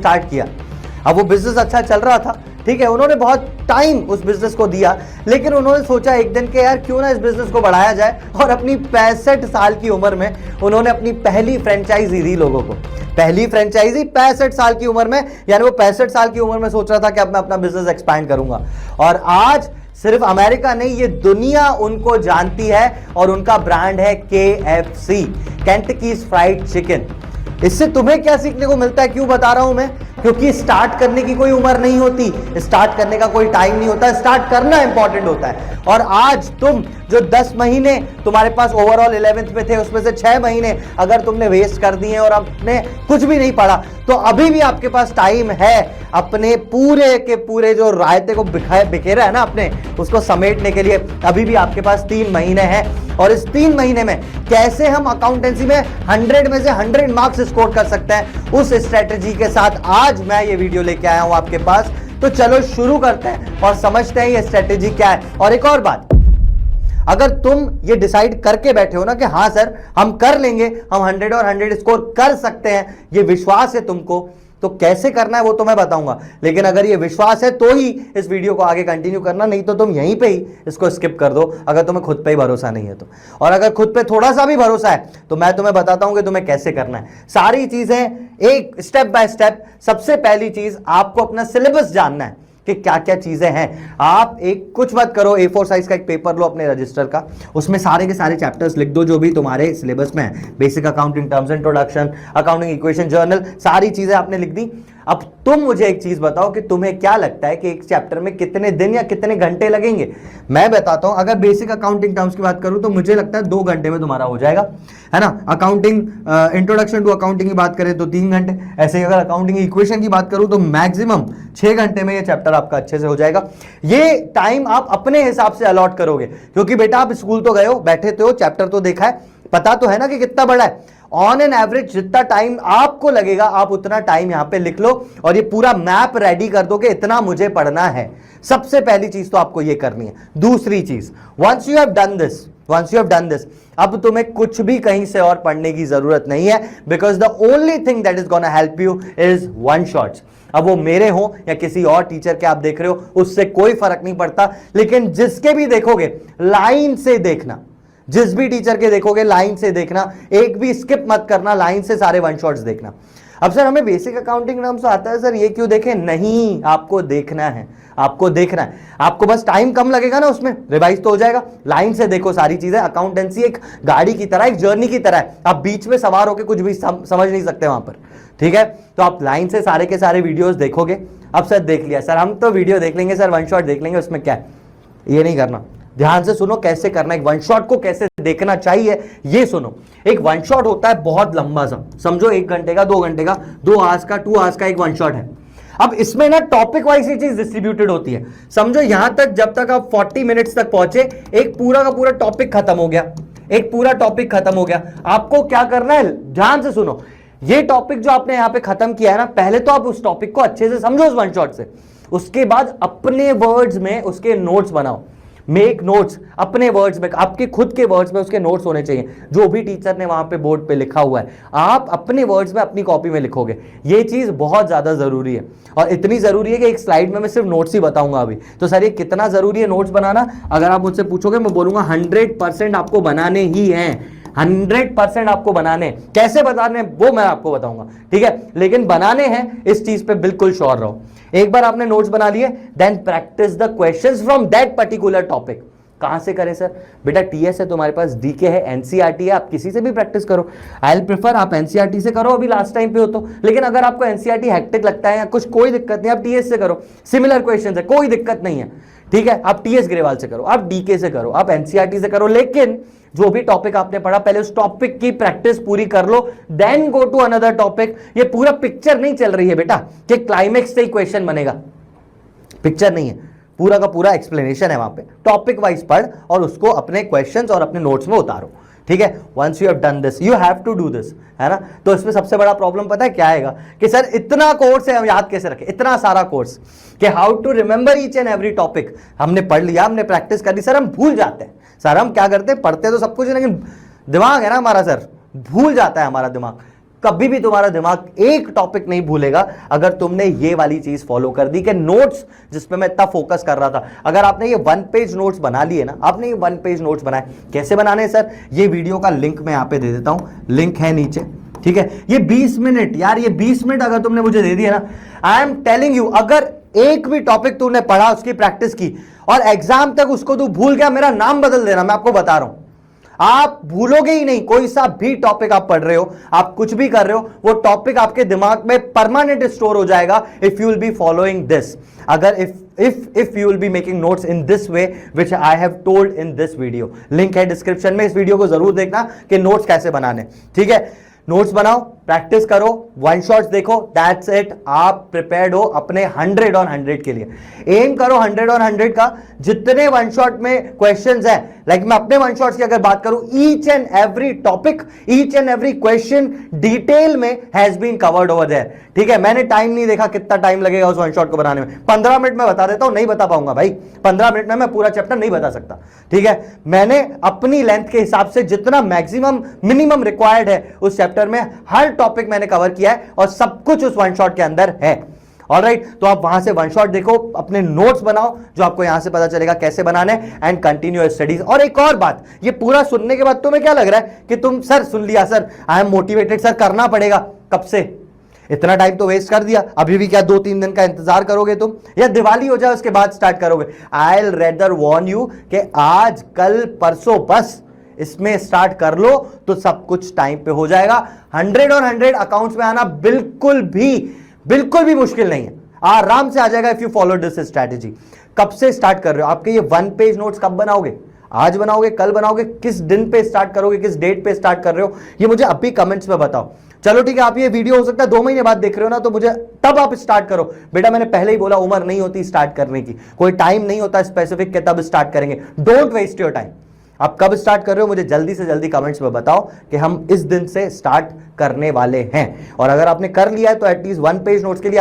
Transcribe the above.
Start किया। अब वो बिजनेस अच्छा चल रहा था, ठीक है, उन्होंने बहुत टाइम उस बिजनेस को दिया, लेकिन उन्होंने सोचा एक दिन के यार क्यों ना इस बिजनेस को बढ़ाया जाए, और अपनी 65 साल की उम्र में उन्होंने अपनी पहली फ्रेंचाइजी दी लोगों को। पहली फ्रेंचाइजी 65 साल की उम्र में, यानी वो 65 साल की उम्र में सोच रहा था कि अब मैं अपना बिजनेस एक्सपैंड करूंगा। और आज सिर्फ अमेरिका नहीं, ये दुनिया उनको जानती है, और उनका ब्रांड है KFC, केंटकीज फ्राइड चिकन। इससे तुम्हें क्या सीखने को मिलता है, क्यों बता रहा हूं मैं? क्योंकि स्टार्ट करने की कोई उम्र नहीं होती, स्टार्ट करने का कोई टाइम नहीं होता, स्टार्ट करना इंपॉर्टेंट होता है। और आज तुम जो 10 महीने तुम्हारे पास ओवरऑल 11th में थे, उसमें से 6 महीने अगर तुमने वेस्ट कर दिए और आपने कुछ भी नहीं पढ़ा, तो अभी भी आपके पास टाइम है अपने पूरे के पूरे जो रायते को बिखेरा है ना अपने, उसको समेटने के लिए। अभी भी आपके पास 3 महीने हैं, और इस 3 महीने में कैसे हम अकाउंटेंसी में 100 में से 100 मार्क्स स्कोर कर सकते हैं, उस स्ट्रेटेजी के साथ आज मैं ये वीडियो लेके आया हूं आपके पास। तो चलो शुरू करते हैं और समझते हैं ये स्ट्रेटेजी क्या है। और एक और बात, अगर तुम ये डिसाइड करके बैठे हो ना कि हाँ सर हम कर लेंगे, हम 100 और 100 स्कोर कर सकते हैं, ये विश्वास है तुमको, तो कैसे करना है वो तो मैं बताऊंगा। लेकिन अगर ये विश्वास है तो ही इस वीडियो को आगे कंटिन्यू करना, नहीं तो तुम यहीं पे ही इसको स्किप कर दो, अगर तुम्हें खुद पे ही भरोसा नहीं है तो। और अगर खुद पे थोड़ा सा भी भरोसा है तो मैं तुम्हें बताता हूं कि तुम्हें कैसे करना है। सारी चीजें एक स्टेप बाय स्टेप। सबसे पहली चीज, आपको अपना सिलेबस जानना है कि क्या क्या चीजें हैं। आप एक कुछ मत करो, A4 साइज का एक पेपर लो अपने रजिस्टर का, उसमें सारे के सारे चैप्टर्स लिख दो जो भी तुम्हारे सिलेबस में है। Basic accounting, terms introduction, accounting equation, journal, सारी चीजें आपने लिख दी। अब तुम मुझे एक चीज बताओ कि तुम्हें क्या लगता है कि एक चैप्टर में कितने दिन या कितने घंटे लगेंगे? मैं बताता हूं, अगर बेसिक अकाउंटिंग टर्म्स की बात करूं तो मुझे लगता है 2 घंटे में तुम्हारा हो जाएगा, है ना। अकाउंटिंग इंट्रोडक्शन टू अकाउंटिंग की बात करें तो 3 घंटे। ऐसे ही अगर अकाउंटिंग इक्वेशन की बात करूं तो मैक्सिमम 6 घंटे में ये चैप्टर आपका अच्छे से हो जाएगा। ये टाइम आप अपने हिसाब से अलॉट करोगे, क्योंकि बेटा आप स्कूल तो गए हो, बैठे तो हो, चैप्टर तो देखा है, पता तो है ना कि कितना बड़ा है। ऑन एन एवरेज जितना टाइम आपको लगेगा आप उतना टाइम यहां पे लिख लो, और ये पूरा मैप रेडी कर दो कि इतना मुझे पढ़ना है। सबसे पहली चीज तो आपको ये करनी है। दूसरी चीज, once you have done this, अब तुम्हें कुछ भी कहीं से और पढ़ने की जरूरत नहीं है, because the only thing that is gonna help you is one shots. अब वो मेरे हो या किसी और टीचर के आप देख रहे हो, उससे कोई फर्क नहीं पड़ता, लेकिन जिसके भी देखोगे लाइन से देखना, जिस भी टीचर के देखोगे लाइन से देखना, एक भी स्किप मत करना, लाइन से सारे वन शॉट्स देखना। अब सर हमें बेसिक अकाउंटिंग नाम से आता है सर, ये क्यों देखें? नहीं, आपको देखना है, आपको देखना है। आपको बस टाइम कम लगेगा ना, उसमें रिवाइज तो हो जाएगा। लाइन से देखो सारी चीजें। अकाउंटेंसी एक गाड़ी की तरह, एक जर्नी की तरह है, आप बीच में सवार होकर कुछ भी समझ नहीं सकते वहां पर, ठीक है। तो आप लाइन से सारे के सारे वीडियोस देखोगे। अब सर देख लिया सर, हम तो वीडियो देख लेंगे सर, वन शॉट देख लेंगे, उसमें क्या है? ये नहीं करना। ध्यान से सुनो कैसे करना है, एक वन शॉट को कैसे देखना चाहिए ये सुनो। एक वन शॉट होता है बहुत लंबा सा, समझो 1 घंटे का, 2 घंटे का, 2 आवर्स का, 2 आवर्स का एक वन शॉट है। अब इसमें ना टॉपिक वाइज ये चीज डिस्ट्रीब्यूटेड होती है। समझो यहां तक, जब तक आप 40 मिनट्स तक पहुंचे, एक पूरा का पूरा टॉपिक खत्म हो गया, एक पूरा टॉपिक खत्म हो गया। आपको क्या करना है, ध्यान से सुनो। ये टॉपिक जो आपने यहां पे खत्म किया है ना, पहले तो आप उस टॉपिक को अच्छे से समझो उस वन शॉट से, उसके बाद अपने वर्ड्स में उसके नोट्स बनाओ। मेक नोट्स अपने वर्ड्स में, आपके खुद के वर्ड्स में उसके नोट्स होने चाहिए, जो भी टीचर ने वहां पे बोर्ड पे लिखा हुआ है आप अपने वर्ड्स में अपनी कॉपी में लिखोगे। ये चीज बहुत ज्यादा जरूरी है, और इतनी जरूरी है कि एक स्लाइड में मैं सिर्फ नोट्स ही बताऊंगा अभी। तो सर ये कितना जरूरी है नोट्स बनाना, अगर आप मुझसे पूछोगे मैं बोलूंगा 100% आपको बनाने ही हैं, 100% आपको बनाने। कैसे बनाने वो मैं आपको बताऊंगा, ठीक है, लेकिन बनाने हैं, इस चीज पे बिल्कुल श्योर रहो। एक बार आपने नोट्स बना लिए, then practice the questions from that particular topic. कहां से करें सर? बेटा टीएस है तुम्हारे पास, डीके है, एनसीईआरटी है, आप किसी से भी प्रैक्टिस करो। आई विल प्रेफर आप एनसीईआरटी से करो, अभी लास्ट टाइम पे हो तो। लेकिन अगर आपको एनसीईआरटी हेक्टिक लगता है या कुछ, कोई दिक्कत नहीं, आप टीएस से करो, सिमिलर क्वेश्चन है, कोई दिक्कत नहीं है, ठीक है। आप टीएस ग्रेवाल से करो, आप डीके से करो, आप एनसीईआरटी से करो, लेकिन जो भी टॉपिक आपने पढ़ा पहले उस टॉपिक की प्रैक्टिस पूरी कर लो, then go to another topic. ये पूरा पिक्चर नहीं चल रही है बेटा कि क्लाइमेक्स से ही क्वेश्चन बनेगा, पिक्चर नहीं है, पूरा का पूरा एक्सप्लेनेशन है वहां पे। टॉपिक वाइज पढ़ और उसको अपने क्वेश्चंस और अपने नोट्स में उतारो, ठीक है। Once you have done this, you have to do this, है ना। तो इसमें सबसे बड़ा प्रॉब्लम पता है क्या आएगा कि सर इतना कोर्स है, हम याद कैसे रखें इतना सारा कोर्स, कि how to remember each and every topic. हमने पढ़ लिया, हमने प्रैक्टिस कर ली, सर हम भूल जाते हैं। सर हम क्या करते हैं, पढ़ते तो सब कुछ, लेकिन दिमाग है ना हमारा सर, भूल जाता है हमारा दिमाग। कभी भी तुम्हारा दिमाग एक टॉपिक नहीं भूलेगा अगर तुमने ये वाली चीज फॉलो कर दी कि नोट्स जिस पे मैं इतना फोकस कर रहा था, अगर आपने ये 1 पेज नोट्स बना लिए ना, आपने ये 1 पेज नोट्स बनाए, कैसे बनाने हैं सर, ये वीडियो का लिंक मैं यहां पे दे देता हूं, लिंक है नीचे, ठीक है। ये 20 मिनट यार, ये 20 मिनट अगर तुमने मुझे दे दिया ना, आई एम टेलिंग यू, अगर एक भी टॉपिक तुमने पढ़ा, उसकी प्रैक्टिस की और एग्जाम तक उसको तू भूल गया, मेरा नाम बदल देना, मैं आपको बता रहा हूं, आप भूलोगे ही नहीं। कोई सा भी टॉपिक आप पढ़ रहे हो, आप कुछ भी कर रहे हो, वो टॉपिक आपके दिमाग में परमानेंट स्टोर हो जाएगा if you will be following this. अगर if you will be making notes in this way which I have told in this video, link है डिस्क्रिप्शन में, इस वीडियो को जरूर देखना कि नोट्स कैसे बनाने, ठीक है। नोट्स बनाओ, प्रैक्टिस करो, वन शॉट्स देखो, दैट्स इट, आप प्रिपेयर्ड हो अपने 100 ऑन 100 के लिए। एम करो 100 ऑन 100 का। जितने वन शॉट में क्वेश्चंस हैं, लाइक मैं अपने वन शॉट्स की अगर बात करूं, each and every topic, each and every question detail में has been covered over there, ठीक है। मैंने टाइम नहीं देखा कितना टाइम लगेगा उस वन शॉट को बनाने में, 15 मिनट में बता देता हूं, नहीं बता पाऊंगा भाई, 15 मिनट में मैं पूरा चैप्टर नहीं बता सकता, ठीक है। मैंने अपनी लेंथ के हिसाब से जितना मैक्सिमम मिनिमम रिक्वायर्ड है उस चैप्टर में हर टॉपिक मैंने कवर किया है और सब कुछ उस वन शॉट के अंदर है। ऑलराइट, तो आप वहां से वन शॉट देखो, अपने नोट्स बनाओ जो आपको यहां से पता चलेगा कैसे बनाने, एंड कंटिन्यू योर स्टडीज। और एक और बात, ये पूरा सुनने के बाद तुम्हें क्या लग रहा है कि तुम सर सुन लिया, sir I am motivated, sir करना पड़ेगा, कब से? इतना टाइम तो वेस्ट कर दिया, अभी भी क्या 2-3 दिन का इंतजार करोगे तुम, या दिवाली हो जाए उसके बाद स्टार्ट करोगे? I will rather Warne you कि आज कल परसों बस इसमें स्टार्ट कर लो तो सब कुछ टाइम पे हो जाएगा। 100 ऑन 100 अकाउंट्स में आना बिल्कुल भी मुश्किल नहीं है, आराम से आ जाएगा if you follow this strategy. कब से स्टार्ट कर रहे हो? आपके ये 1 पेज नोट्स कब बनाओगे? आज बनाओगे, कल बनाओगे, किस दिन पे स्टार्ट करोगे, किस डेट पे स्टार्ट कर रहे हो, ये मुझे अभी कमेंट्स में बताओ। चलो ठीक है, आप ये वीडियो हो सकता है 2 महीने बाद देख रहे हो ना, तो मुझे तब आप स्टार्ट करो। बेटा मैंने पहले ही बोला, उम्र नहीं होती स्टार्ट करने की, कोई टाइम नहीं होता स्पेसिफिक के तब स्टार्ट करेंगे। Don't waste your time. आप कब स्टार्ट कर रहे हो मुझे जल्दी से जल्दी कमेंट्स में बताओ कि हम इस दिन से स्टार्ट करने वाले हैं। और अगर आपने कर लिया है तो एटलीस्ट 1 पेज नोट्स के लिए